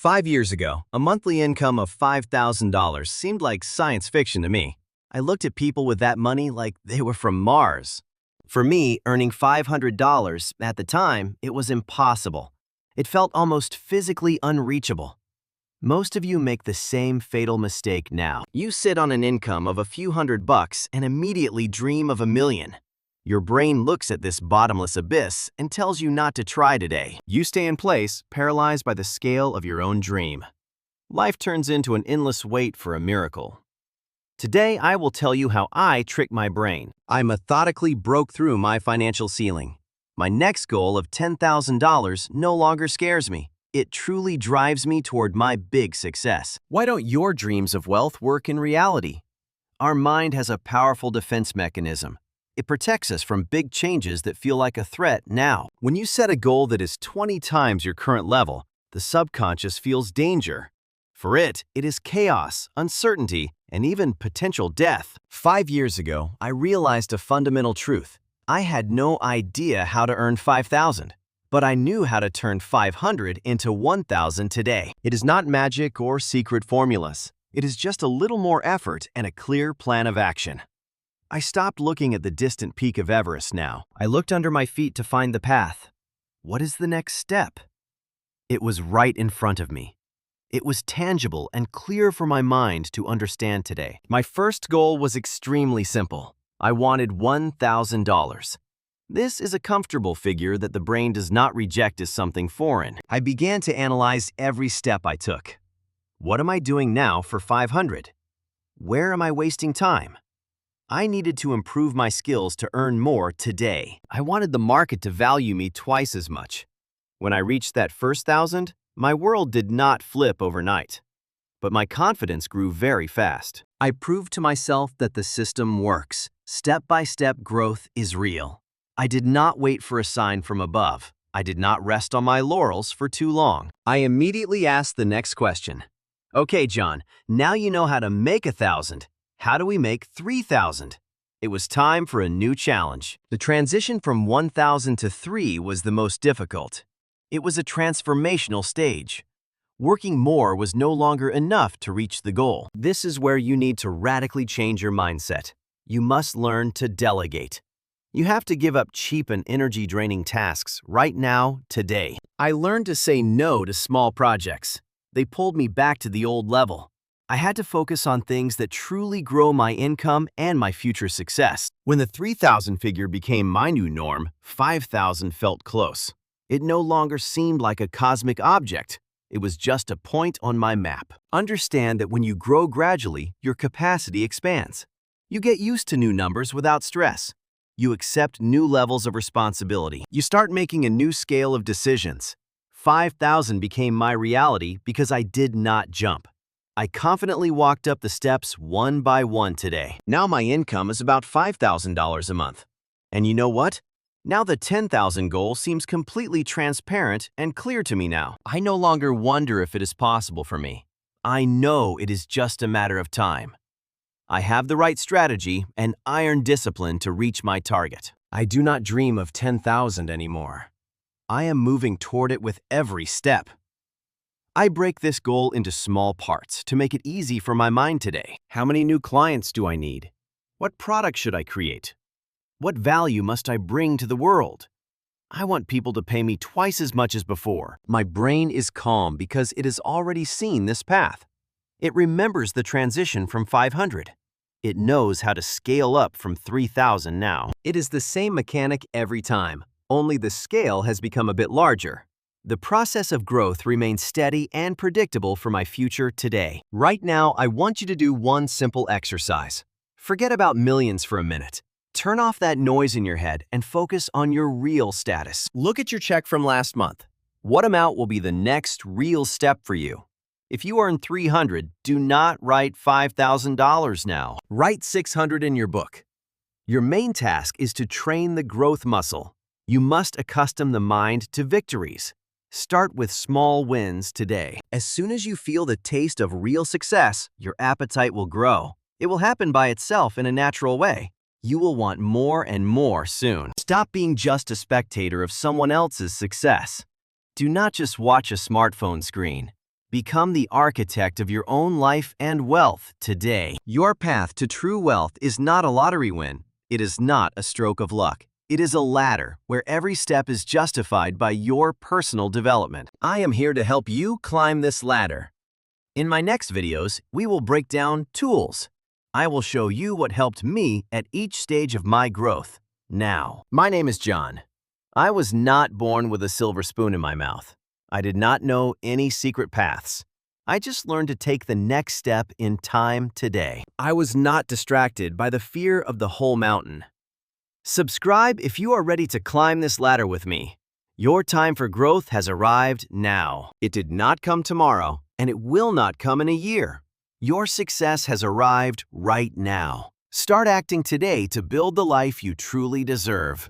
5 years ago, a monthly income of $5,000 seemed like science fiction to me. I looked at people with that money like they were from Mars. For me, earning $500 at the time, it was impossible. It felt almost physically unreachable. Most of you make the same fatal mistake now. You sit on an income of a few $100 and immediately dream of $1 million. Your brain looks at this bottomless abyss and tells you not to try today. You stay in place, paralyzed by the scale of your own dream. Life turns into an endless wait for a miracle. Today, I will tell you how I tricked my brain. I methodically broke through my financial ceiling. My next goal of $10,000 no longer scares me. It truly drives me toward my big success. Why don't your dreams of wealth work in reality? Our mind has a powerful defense mechanism. It protects us from big changes that feel like a threat now. When you set a goal that is 20 times your current level, the subconscious feels danger. For it is chaos, uncertainty, and even potential death. 5 years ago, I realized a fundamental truth. I had no idea how to earn $5,000, but I knew how to turn $500 into $1,000 today. It is not magic or secret formulas. It is just a little more effort and a clear plan of action. I stopped looking at the distant peak of Everest now. I looked under my feet to find the path. What is the next step? It was right in front of me. It was tangible and clear for my mind to understand today. My first goal was extremely simple. I wanted $1,000. This is a comfortable figure that the brain does not reject as something foreign. I began to analyze every step I took. What am I doing now for $500? Where am I wasting time? I needed to improve my skills to earn more today. I wanted the market to value me twice as much. When I reached that first $1,000, my world did not flip overnight. But my confidence grew very fast. I proved to myself that the system works. Step-by-step growth is real. I did not wait for a sign from above. I did not rest on my laurels for too long. I immediately asked the next question. Okay, John, now you know how to make $1,000. How do we make $3,000? It was time for a new challenge. The transition from $1,000 to $3,000 was the most difficult. It was a transformational stage. Working more was no longer enough to reach the goal. This is where you need to radically change your mindset. You must learn to delegate. You have to give up cheap and energy-draining tasks right now, today. I learned to say no to small projects. They pulled me back to the old level. I had to focus on things that truly grow my income and my future success. When the $3,000 figure became my new norm, $5,000 felt close. It no longer seemed like a cosmic object. It was just a point on my map. Understand that when you grow gradually, your capacity expands. You get used to new numbers without stress. You accept new levels of responsibility. You start making a new scale of decisions. $5,000 became my reality because I did not jump. I confidently walked up the steps one by one today. Now my income is about $5,000 a month. And you know what? Now the $10,000 goal seems completely transparent and clear to me now. I no longer wonder if it is possible for me. I know it is just a matter of time. I have the right strategy and iron discipline to reach my target. I do not dream of $10,000 anymore. I am moving toward it with every step. I break this goal into small parts to make it easy for my mind today. How many new clients do I need? What product should I create? What value must I bring to the world? I want people to pay me twice as much as before. My brain is calm because it has already seen this path. It remembers the transition from $500. It knows how to scale up from $3,000 now. It is the same mechanic every time, only the scale has become a bit larger. The process of growth remains steady and predictable for my future today. Right now, I want you to do one simple exercise. Forget about millions for a minute. Turn off that noise in your head and focus on your real status. Look at your check from last month. What amount will be the next real step for you? If you earn $300, do not write $5,000 now. Write $600 in your book. Your main task is to train the growth muscle. You must accustom the mind to victories. Start with small wins today. As soon as you feel the taste of real success, your appetite will grow. It will happen by itself in a natural way. You will want more and more soon. Stop being just a spectator of someone else's success. Do not just watch a smartphone screen. Become the architect of your own life and wealth today. Your path to true wealth is not a lottery win. It is not a stroke of luck. It is a ladder where every step is justified by your personal development. I am here to help you climb this ladder. In my next videos, we will break down tools. I will show you what helped me at each stage of my growth. Now, my name is John. I was not born with a silver spoon in my mouth. I did not know any secret paths. I just learned to take the next step in time today. I was not distracted by the fear of the whole mountain. Subscribe if you are ready to climb this ladder with me. Your time for growth has arrived now. It did not come tomorrow, and it will not come in a year. Your success has arrived right now. Start acting today to build the life you truly deserve.